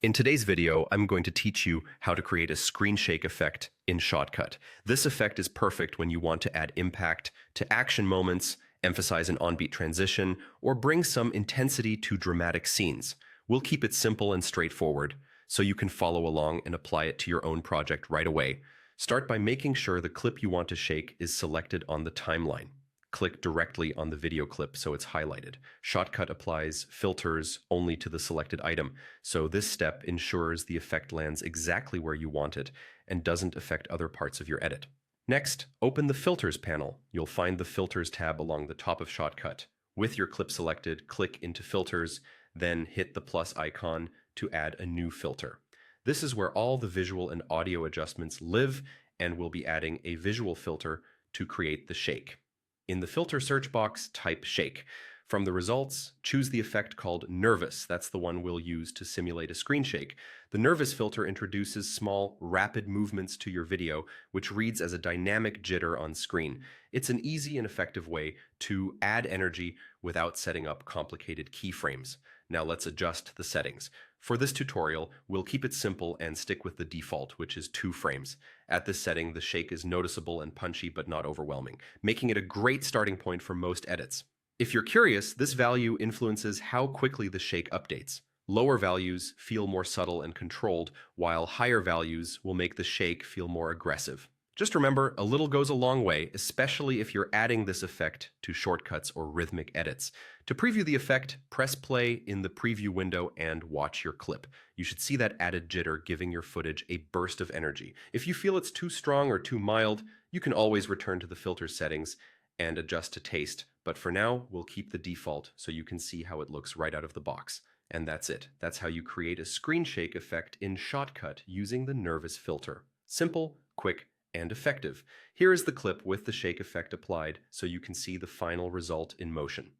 In today's video, I'm going to teach you how to create a screen shake effect in Shotcut. This effect is perfect when you want to add impact to action moments, emphasize an on-beat transition, or bring some intensity to dramatic scenes. We'll keep it simple and straightforward, so you can follow along and apply it to your own project right away. Start by making sure the clip you want to shake is selected on the timeline. Click directly on the video clip so it's highlighted. Shotcut applies filters only to the selected item, so this step ensures the effect lands exactly where you want it and doesn't affect other parts of your edit. Next, open the Filters panel. You'll find the Filters tab along the top of Shotcut. With your clip selected, click into Filters, then hit the plus icon to add a new filter. This is where all the visual and audio adjustments live, and we'll be adding a visual filter to create the shake. In the filter search box, type shake. From the results, choose the effect called nervous. That's the one we'll use to simulate a screen shake. The nervous filter introduces small, rapid movements to your video, which reads as a dynamic jitter on screen. It's an easy and effective way to add energy without setting up complicated keyframes. Now let's adjust the settings. For this tutorial, we'll keep it simple and stick with the default, which is 2 frames. At this setting, the shake is noticeable and punchy but not overwhelming, making it a great starting point for most edits. If you're curious, this value influences how quickly the shake updates. Lower values feel more subtle and controlled, while higher values will make the shake feel more aggressive. Just remember, a little goes a long way, especially if you're adding this effect to shortcuts or rhythmic edits. To preview the effect, press play in the preview window and watch your clip. You should see that added jitter giving your footage a burst of energy. If you feel it's too strong or too mild, you can always return to the filter settings and adjust to taste. But for now, we'll keep the default so you can see how it looks right out of the box. And that's it. That's how you create a screen shake effect in Shotcut using the nervous filter. Simple, quick, and effective. Here is the clip with the shake effect applied so you can see the final result in motion.